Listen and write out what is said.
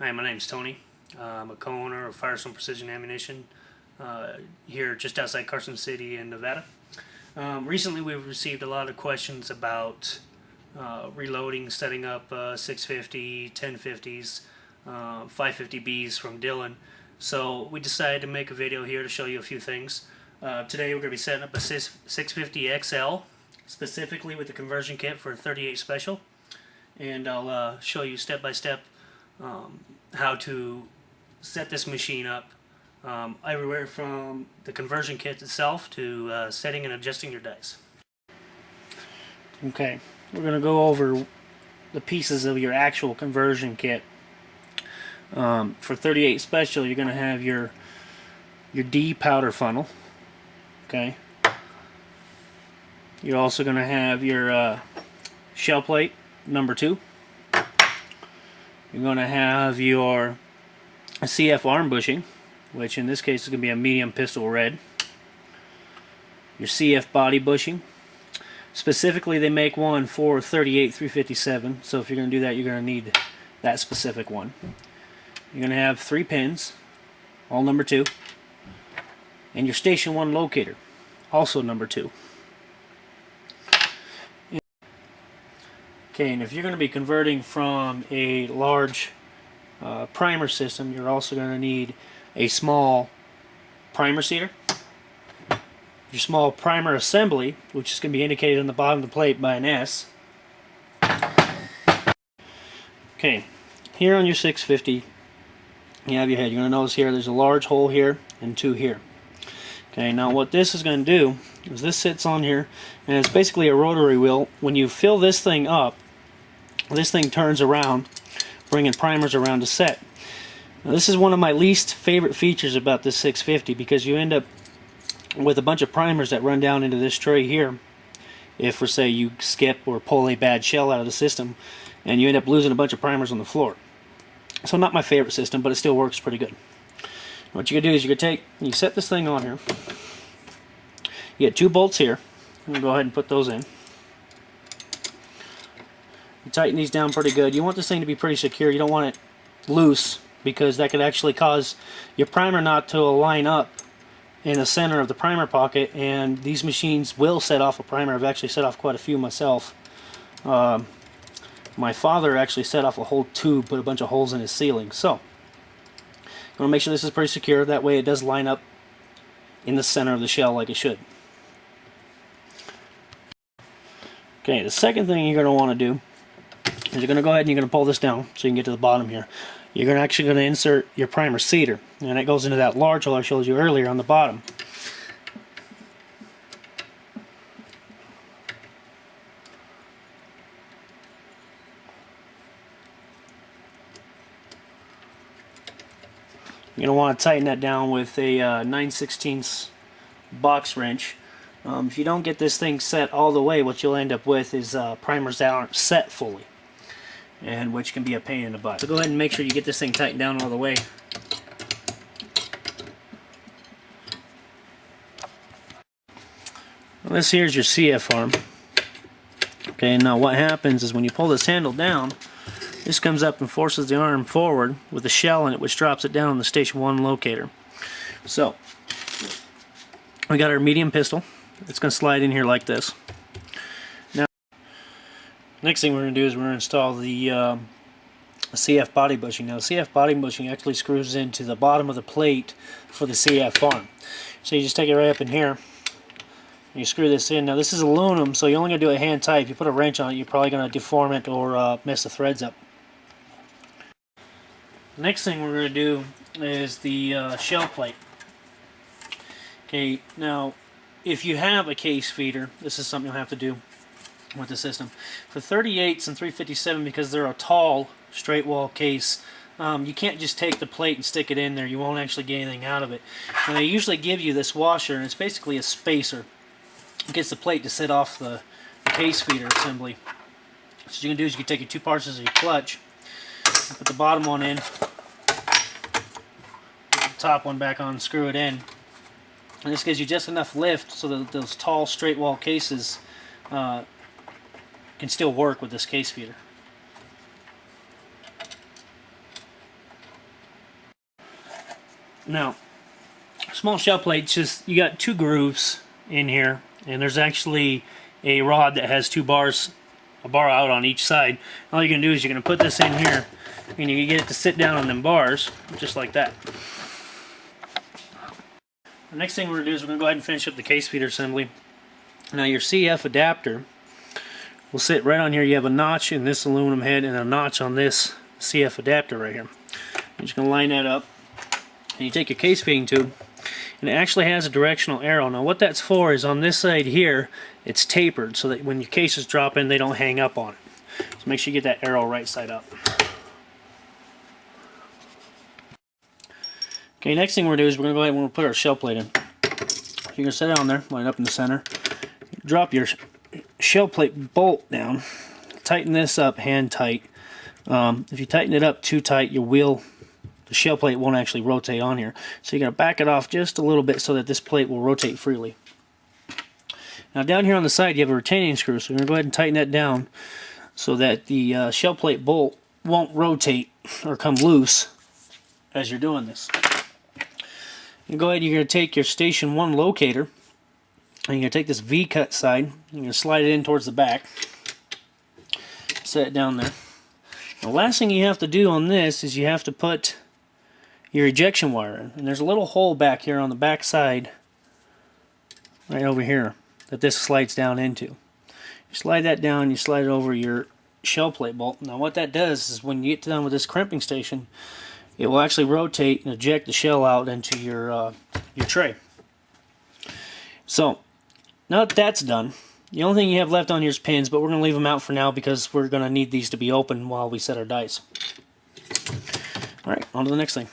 Hi, my name's Tony. I'm a co-owner of Firestone Precision Ammunition here just outside Carson City in Nevada. Recently we've received a lot of questions about reloading, setting up 650, 1050s, 550Bs from Dillon. So we decided to make a video here to show you a few things. Today we're going to be setting up a 650 XL specifically with the conversion kit for a 38 Special, and I'll show you step by step how to set this machine up, everywhere from the conversion kit itself to setting and adjusting your dice. Okay, we're going to go over the pieces of your actual conversion kit. For 38 Special, you're going to have your D powder funnel. Okay, you're also going to have your shell plate number 2. You're going to have your CF arm bushing, which in this case is going to be a medium pistol red. Your CF body bushing. Specifically, they make one for 38 357, so if you're going to do that, you're going to need that specific one. You're going to have 3 pins, all number 2, and your Station 1 locator, also number 2. Okay, and if you're going to be converting from a large primer system, you're also going to need a small primer seater, your small primer assembly, which is going to be indicated on the bottom of the plate by an S. Okay, here on your 650, you have your head. You're going to notice here there's a large hole here and 2 here. Okay, now what this is going to do is this sits on here, and it's basically a rotary wheel. When you fill this thing up, this thing turns around, bringing primers around to set. Now, this is one of my least favorite features about this 650, because you end up with a bunch of primers that run down into this tray here if, for say, you skip or pull a bad shell out of the system, and you end up losing a bunch of primers on the floor. So not my favorite system, but it still works pretty good. What you're going to do is you're going to you set this thing on here. You get 2 bolts here. I'm going to go ahead and put those in. You tighten these down pretty good. You want this thing to be pretty secure. You don't want it loose, because that could actually cause your primer not to line up in the center of the primer pocket, and these machines will set off a primer. I've actually set off quite a few myself. My father actually set off a whole tube, put a bunch of holes in his ceiling. So you want to make sure this is pretty secure. That way it does line up in the center of the shell like it should. Okay, the second thing you're going to want to do is you're going to go ahead and you're going to pull this down so you can get to the bottom here. You're actually going to insert your primer seater, and it goes into that large hole I showed you earlier on the bottom. You're going to want to tighten that down with a 9/16 box wrench. If you don't get this thing set all the way, what you'll end up with is primers that aren't set fully, and which can be a pain in the butt. So go ahead and make sure you get this thing tightened down all the way. Well, this here is your CF arm. Okay, now what happens is when you pull this handle down, this comes up and forces the arm forward with a shell in it, which drops it down on the Station 1 locator. So we got our medium pistol. It's going to slide in here like this. Now, next thing we're going to do is we're going to install the CF body bushing. Now, the CF body bushing actually screws into the bottom of the plate for the CF arm. So you just take it right up in here, and you screw this in. Now, this is aluminum, so you're only going to do it hand tight. If you put a wrench on it, you're probably going to deform it or mess the threads up. The next thing we're going to do is the shell plate. Okay, now if you have a case feeder, this is something you'll have to do with the system. For 38s and 357, because they're a tall straight wall case, you can't just take the plate and stick it in there. You won't actually get anything out of it. And they usually give you this washer, and it's basically a spacer. It gets the plate to sit off the case feeder assembly. So what you can do is you can take your 2 parts of your clutch, put the bottom one in, put the top one back on, and screw it in. And this gives you just enough lift so that those tall straight wall cases can still work with this case feeder. Now, small shell plates, just you got 2 grooves in here, and there's actually a rod that has 2 bars, a bar out on each side. All you're gonna do is you're gonna put this in here, and you get it to sit down on them bars, just like that. The next thing we're gonna do is we're gonna go ahead and finish up the case feeder assembly. Now your CF adapter will sit right on here. You have a notch in this aluminum head and a notch on this CF adapter right here. You're just gonna line that up, and you take your case feeding tube, and it actually has a directional arrow. Now what that's for is on this side here, it's tapered so that when your cases drop in, they don't hang up on it. So make sure you get that arrow right side up. Okay, next thing we're going to do is we're going to go ahead and we're going to put our shell plate in. You're going to set it on there, line it up in the center. Drop your shell plate bolt down. Tighten this up hand tight. If you tighten it up too tight, your wheel, the shell plate won't actually rotate on here. So you're going to back it off just a little bit so that this plate will rotate freely. Now down here on the side you have a retaining screw, so we're going to go ahead and tighten that down so that the shell plate bolt won't rotate or come loose as you're doing this. You go ahead, you're going to take your station 1 locator, and you're going to take this V-cut side, you're going to slide it in towards the back, set it down there. The last thing you have to do on this is you have to put your ejection wire in, and there's a little hole back here on the back side, right over here, that this slides down into. You slide that down, you slide it over your shell plate bolt. Now what that does is when you get done with this crimping station, it will actually rotate and eject the shell out into your tray. So now that that's done, the only thing you have left on here is pins, but we're going to leave them out for now because we're going to need these to be open while we set our dice. Alright, on to the next thing.